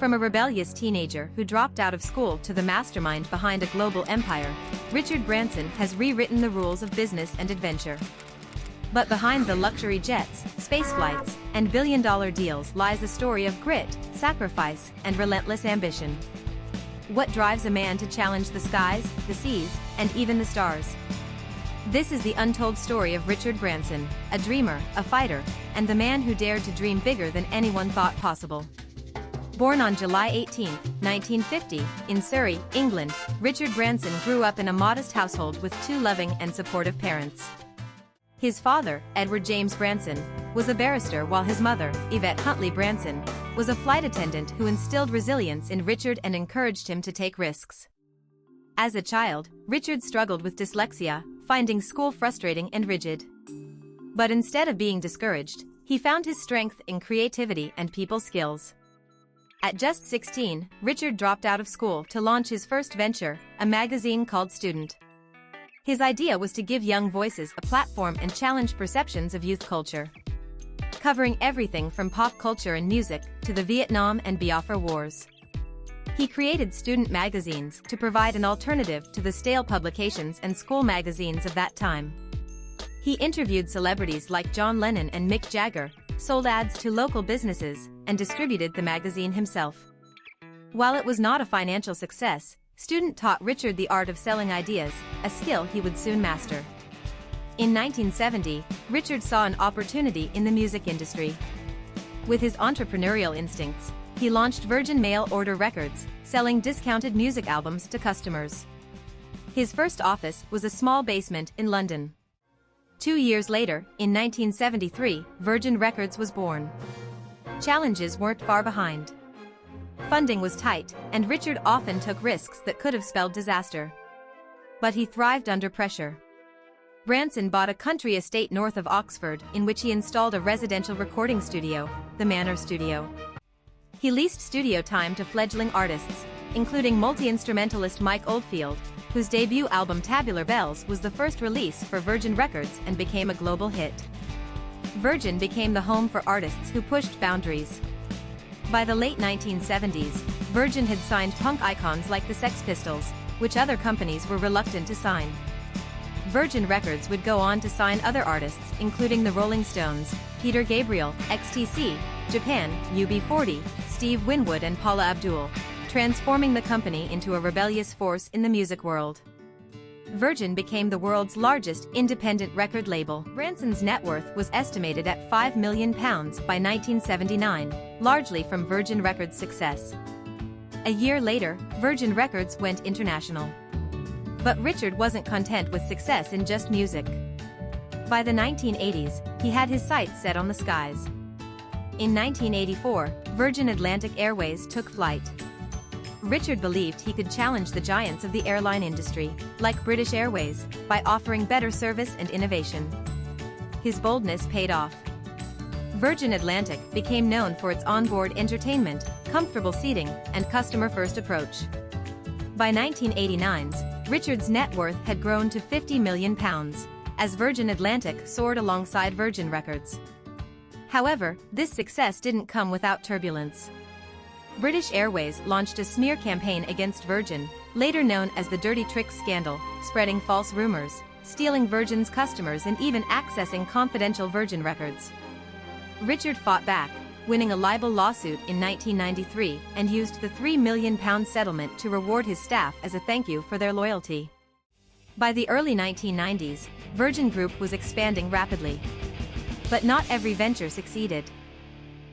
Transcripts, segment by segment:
From a rebellious teenager who dropped out of school to the mastermind behind a global empire, Richard Branson has rewritten the rules of business and adventure. But behind the luxury jets, space flights, and billion-dollar deals lies a story of grit, sacrifice, and relentless ambition. What drives a man to challenge the skies, the seas, and even the stars? This is the untold story of Richard Branson, a dreamer, a fighter, and the man who dared to dream bigger than anyone thought possible. Born on July 18, 1950, in Surrey, England, Richard Branson grew up in a modest household with two loving and supportive parents. His father, Edward James Branson, was a barrister while his mother, Yvette Huntley Branson, was a flight attendant who instilled resilience in Richard and encouraged him to take risks. As a child, Richard struggled with dyslexia, finding school frustrating and rigid. But instead of being discouraged, he found his strength in creativity and people skills. At just 16, Richard dropped out of school to launch his first venture, a magazine called Student. His idea was to give young voices a platform and challenge perceptions of youth culture. Covering everything from pop culture and music to the Vietnam and Biafra wars. He created student magazines to provide an alternative to the stale publications and school magazines of that time. He interviewed celebrities like John Lennon and Mick Jagger, sold ads to local businesses, and distributed the magazine himself. While it was not a financial success, Student taught Richard the art of selling ideas, a skill he would soon master. In 1970, Richard saw an opportunity in the music industry. With his entrepreneurial instincts, he launched Virgin Mail Order Records, selling discounted music albums to customers. His first office was a small basement in London. 2 years later, in 1973, Virgin Records was born. Challenges weren't far behind. Funding was tight, and Richard often took risks that could have spelled disaster. But he thrived under pressure. Branson bought a country estate north of Oxford in which he installed a residential recording studio, the Manor Studio. He leased studio time to fledgling artists, including multi-instrumentalist Mike Oldfield, whose debut album Tabular Bells was the first release for Virgin Records and became a global hit. Virgin became the home for artists who pushed boundaries. By the late 1970s, Virgin had signed punk icons like the Sex Pistols, which other companies were reluctant to sign. Virgin Records would go on to sign other artists including the Rolling Stones, Peter Gabriel, XTC, Japan, UB40, Steve Winwood and Paula Abdul, transforming the company into a rebellious force in the music world. Virgin became the world's largest independent record label. Branson's net worth was estimated at £5 million by 1979, largely from Virgin Records' success. A year later, Virgin Records went international. But Richard wasn't content with success in just music. By the 1980s, he had his sights set on the skies. In 1984, Virgin Atlantic Airways took flight. Richard believed he could challenge the giants of the airline industry, like British Airways, by offering better service and innovation. His boldness paid off. Virgin Atlantic became known for its onboard entertainment, comfortable seating, and customer-first approach. By 1989's, Richard's net worth had grown to £50 million, as Virgin Atlantic soared alongside Virgin Records. However, this success didn't come without turbulence. British Airways launched a smear campaign against Virgin, later known as the Dirty Tricks scandal, spreading false rumors, stealing Virgin's customers and even accessing confidential Virgin records. Richard fought back, winning a libel lawsuit in 1993 and used the £3 million settlement to reward his staff as a thank you for their loyalty. By the early 1990s, Virgin Group was expanding rapidly. But not every venture succeeded.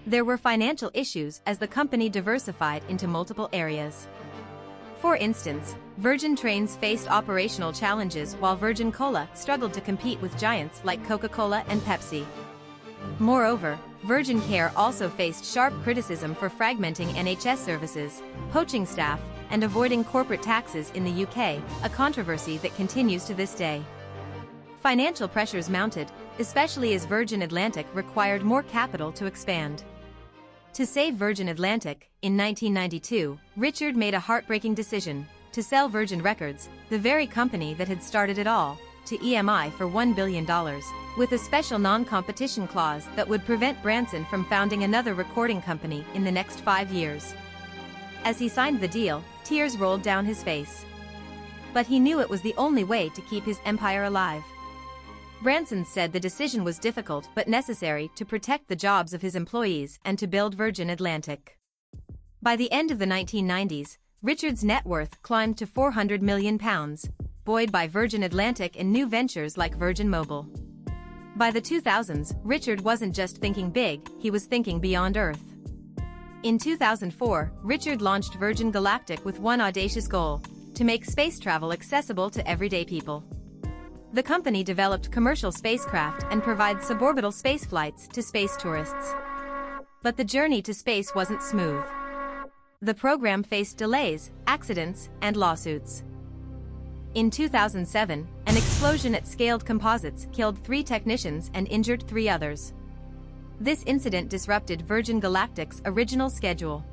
There were financial issues as the company diversified into multiple areas. For instance, Virgin Trains faced operational challenges while Virgin Cola struggled to compete with giants like Coca-Cola and Pepsi. Moreover, Virgin Care also faced sharp criticism for fragmenting NHS services, poaching staff, and avoiding corporate taxes in the UK, a controversy that continues to this day. Financial pressures mounted, especially as Virgin Atlantic required more capital to expand. To save Virgin Atlantic, in 1992, Richard made a heartbreaking decision to sell Virgin Records, the very company that had started it all, to EMI for $1 billion, with a special non-competition clause that would prevent Branson from founding another recording company in the next 5 years. As he signed the deal, tears rolled down his face. But he knew it was the only way to keep his empire alive. Branson said the decision was difficult but necessary to protect the jobs of his employees and to build Virgin Atlantic. By the end of the 1990s, Richard's net worth climbed to £400 million, buoyed by Virgin Atlantic and new ventures like Virgin Mobile. By the 2000s, Richard wasn't just thinking big, he was thinking beyond Earth. In 2004, Richard launched Virgin Galactic with one audacious goal: to make space travel accessible to everyday people. The company developed commercial spacecraft and provides suborbital space flights to space tourists. But the journey to space wasn't smooth. The program faced delays, accidents, and lawsuits. In 2007, an explosion at Scaled Composites killed 3 technicians and injured 3 others. This incident disrupted Virgin Galactic's original schedule.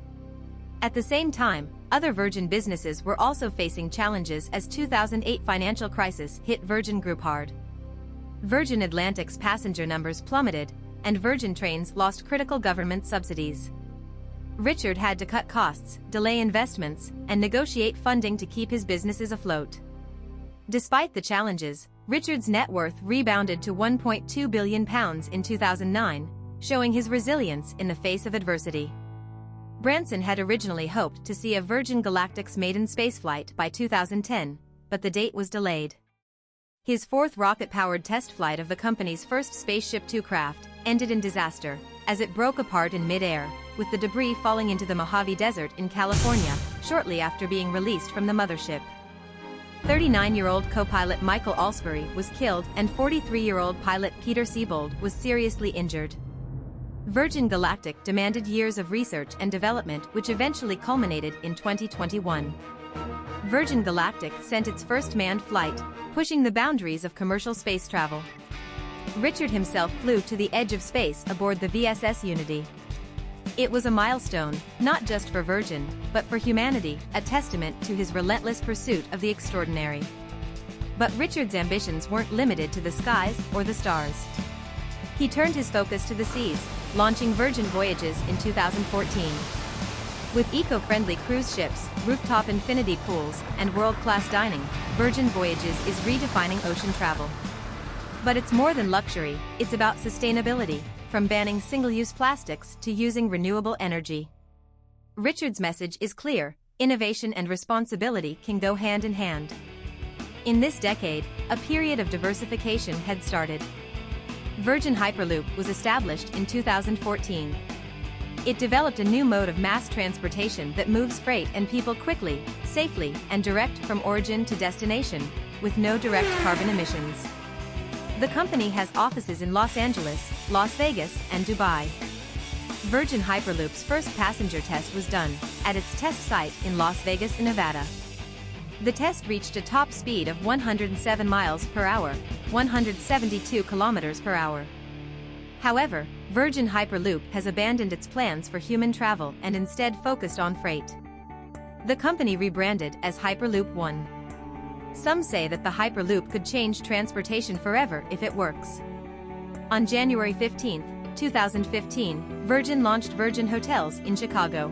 At the same time, other Virgin businesses were also facing challenges as 2008 financial crisis hit Virgin Group hard. Virgin Atlantic's passenger numbers plummeted, and Virgin Trains lost critical government subsidies. Richard had to cut costs, delay investments, and negotiate funding to keep his businesses afloat. Despite the challenges, Richard's net worth rebounded to £1.2 billion in 2009, showing his resilience in the face of adversity. Branson had originally hoped to see a Virgin Galactic's maiden spaceflight by 2010, but the date was delayed. His 4th rocket-powered test flight of the company's first Spaceship Two craft ended in disaster, as it broke apart in mid-air, with the debris falling into the Mojave Desert in California, shortly after being released from the mothership. 39-year-old co-pilot Michael Alsbury was killed and 43-year-old pilot Peter Siebold was seriously injured. Virgin Galactic demanded years of research and development which eventually culminated in 2021. Virgin Galactic sent its first manned flight, pushing the boundaries of commercial space travel. Richard himself flew to the edge of space aboard the VSS Unity. It was a milestone, not just for Virgin, but for humanity, a testament to his relentless pursuit of the extraordinary. But Richard's ambitions weren't limited to the skies or the stars. He turned his focus to the seas, launching Virgin Voyages in 2014. With eco-friendly cruise ships, rooftop infinity pools, and world-class dining, Virgin Voyages is redefining ocean travel. But it's more than luxury, it's about sustainability, from banning single-use plastics to using renewable energy. Richard's message is clear: innovation and responsibility can go hand in hand. In this decade, a period of diversification had started. Virgin Hyperloop was established in 2014. It developed a new mode of mass transportation that moves freight and people quickly, safely, and direct from origin to destination, with no direct carbon emissions. The company has offices in Los Angeles, Las Vegas, and Dubai. Virgin Hyperloop's first passenger test was done at its test site in Las Vegas, Nevada. The test reached a top speed of 107 miles per hour, 172 kilometers per hour. However, Virgin Hyperloop has abandoned its plans for human travel and instead focused on freight. The company rebranded as Hyperloop One. Some say that the Hyperloop could change transportation forever if it works. On January 15, 2015, Virgin launched Virgin Hotels in Chicago.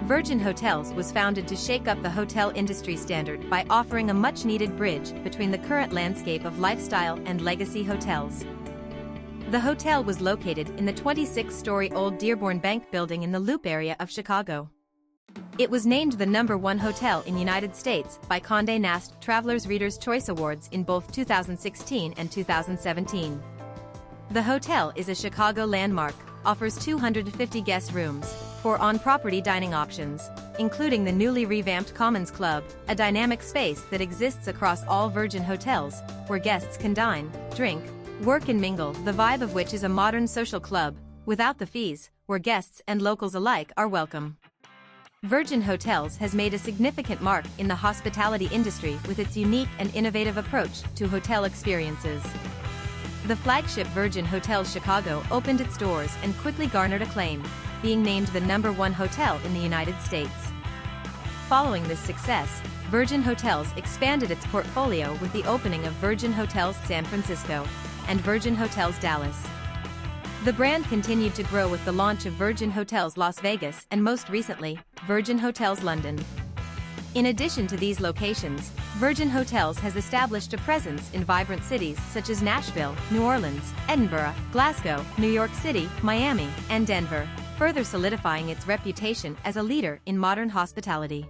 Virgin Hotels was founded to shake up the hotel industry standard by offering a much-needed bridge between the current landscape of lifestyle and legacy hotels. The hotel was located in the 26-story old Dearborn Bank building in the Loop area of Chicago. It was named the #1 hotel in United States by Condé Nast Traveler's Reader's Choice Awards in both 2016 and 2017. The hotel is a Chicago landmark, offers 250 guest rooms, 4 on-property dining options, including the newly revamped Commons Club, a dynamic space that exists across all Virgin hotels, where guests can dine, drink, work and mingle, the vibe of which is a modern social club, without the fees, where guests and locals alike are welcome. Virgin Hotels has made a significant mark in the hospitality industry with its unique and innovative approach to hotel experiences. The flagship Virgin Hotels Chicago opened its doors and quickly garnered acclaim, being named the #1 hotel in the United States. Following this success, Virgin Hotels expanded its portfolio with the opening of Virgin Hotels San Francisco and Virgin Hotels Dallas. The brand continued to grow with the launch of Virgin Hotels Las Vegas and most recently, Virgin Hotels London. In addition to these locations, Virgin Hotels has established a presence in vibrant cities such as Nashville, New Orleans, Edinburgh, Glasgow, New York City, Miami, and Denver, further solidifying its reputation as a leader in modern hospitality.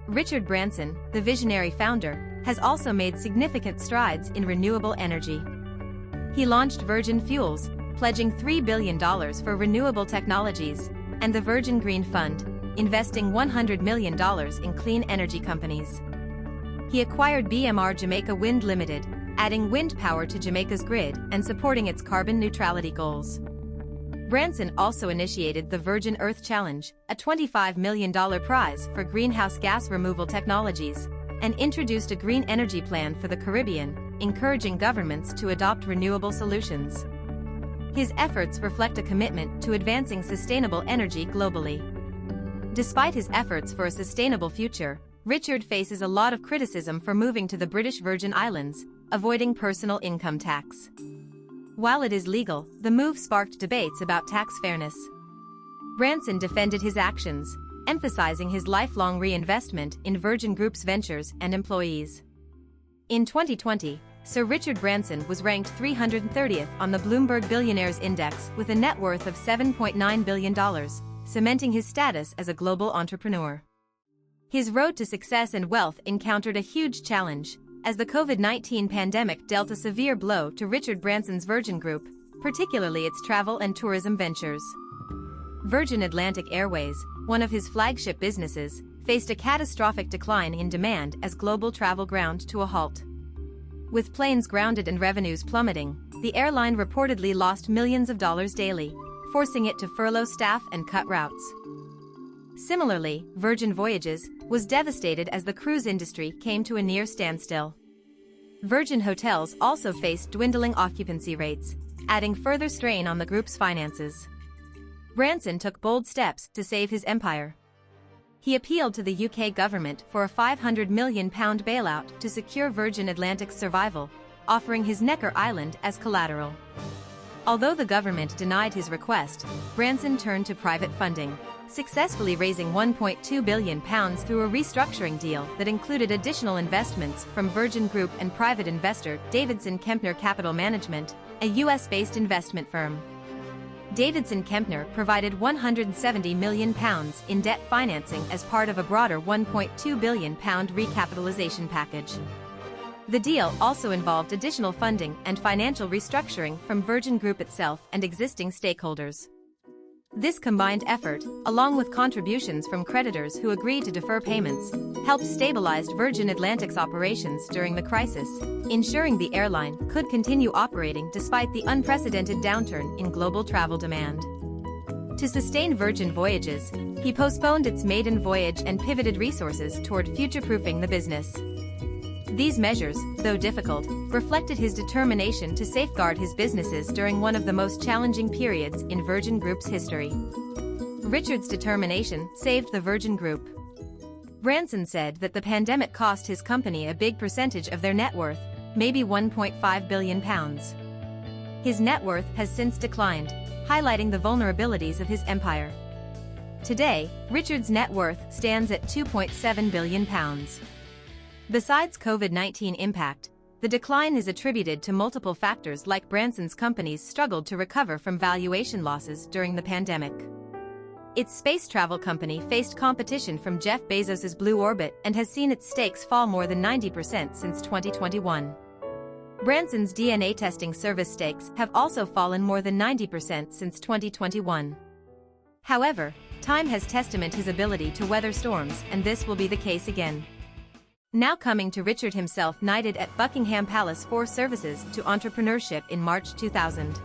Richard Branson, the visionary founder, has also made significant strides in renewable energy. He launched Virgin Fuels, pledging $3 billion for renewable technologies, and the Virgin Green Fund, investing $100 million in clean energy companies. He acquired BMR Jamaica Wind Limited, adding wind power to Jamaica's grid and supporting its carbon neutrality goals. Branson also initiated the Virgin Earth Challenge, a $25 million prize for greenhouse gas removal technologies, and introduced a green energy plan for the Caribbean, encouraging governments to adopt renewable solutions. His efforts reflect a commitment to advancing sustainable energy globally. Despite his efforts for a sustainable future, Richard faces a lot of criticism for moving to the British Virgin Islands, avoiding personal income tax. While it is legal, the move sparked debates about tax fairness. Branson defended his actions, emphasizing his lifelong reinvestment in Virgin Group's ventures and employees. In 2020, Sir Richard Branson was ranked 330th on the Bloomberg Billionaires Index with a net worth of $7.9 billion, cementing his status as a global entrepreneur. His road to success and wealth encountered a huge challenge, as the COVID-19 pandemic dealt a severe blow to Richard Branson's Virgin Group, particularly its travel and tourism ventures. Virgin Atlantic Airways, one of his flagship businesses, faced a catastrophic decline in demand as global travel ground to a halt. With planes grounded and revenues plummeting, the airline reportedly lost millions of dollars daily, forcing it to furlough staff and cut routes. Similarly, Virgin Voyages was devastated as the cruise industry came to a near standstill. Virgin Hotels also faced dwindling occupancy rates, adding further strain on the group's finances. Branson took bold steps to save his empire. He appealed to the UK government for a £500 million bailout to secure Virgin Atlantic's survival, offering his Necker Island as collateral. Although the government denied his request, Branson turned to private funding, successfully raising £1.2 billion through a restructuring deal that included additional investments from Virgin Group and private investor Davidson Kempner Capital Management, a US-based investment firm. Davidson Kempner provided £170 million in debt financing as part of a broader £1.2 billion recapitalization package. The deal also involved additional funding and financial restructuring from Virgin Group itself and existing stakeholders. This combined effort, along with contributions from creditors who agreed to defer payments, helped stabilize Virgin Atlantic's operations during the crisis, ensuring the airline could continue operating despite the unprecedented downturn in global travel demand. To sustain Virgin Voyages, he postponed its maiden voyage and pivoted resources toward future-proofing the business. These measures, though difficult, reflected his determination to safeguard his businesses during one of the most challenging periods in Virgin Group's history. Richard's determination saved the Virgin Group. Branson said that the pandemic cost his company a big percentage of their net worth, maybe £1.5 billion. His net worth has since declined, highlighting the vulnerabilities of his empire. Today, Richard's net worth stands at £2.7 billion. Besides COVID-19 impact, the decline is attributed to multiple factors like Branson's companies struggled to recover from valuation losses during the pandemic. Its space travel company faced competition from Jeff Bezos's Blue Orbit and has seen its stakes fall more than 90% since 2021. Branson's DNA testing service stakes have also fallen more than 90% since 2021. However, time has testament his ability to weather storms, and this will be the case again. Now coming to Richard himself, knighted at Buckingham Palace for services to entrepreneurship in March 2000.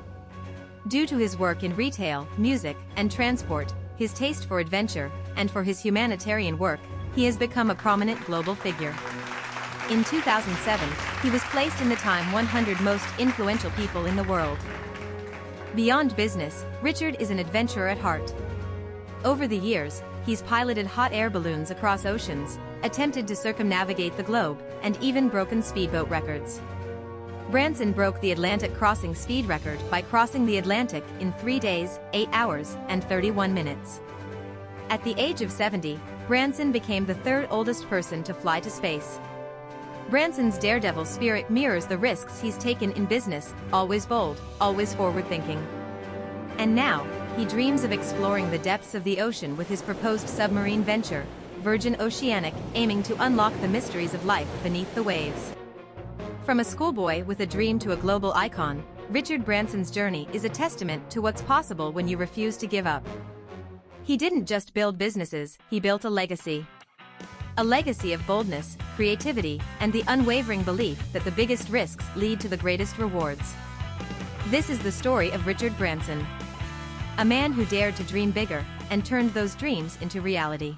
Due to his work in retail, music, and transport, his taste for adventure, and for his humanitarian work, he has become a prominent global figure. In 2007, he was placed in the Time 100 most influential people in the world. Beyond business, Richard is an adventurer at heart. Over the years, he's piloted hot air balloons across oceans, attempted to circumnavigate the globe, and even broken speedboat records. Branson broke the Atlantic crossing speed record by crossing the Atlantic in 3 days, 8 hours, and 31 minutes. At the age of 70, Branson became the third oldest person to fly to space. Branson's daredevil spirit mirrors the risks he's taken in business, always bold, always forward-thinking. And now, he dreams of exploring the depths of the ocean with his proposed submarine venture, Virgin Oceanic, aiming to unlock the mysteries of life beneath the waves. From a schoolboy with a dream to a global icon, Richard Branson's journey is a testament to what's possible when you refuse to give up. He didn't just build businesses, he built a legacy. A legacy of boldness, creativity, and the unwavering belief that the biggest risks lead to the greatest rewards. This is the story of Richard Branson, a man who dared to dream bigger and turned those dreams into reality.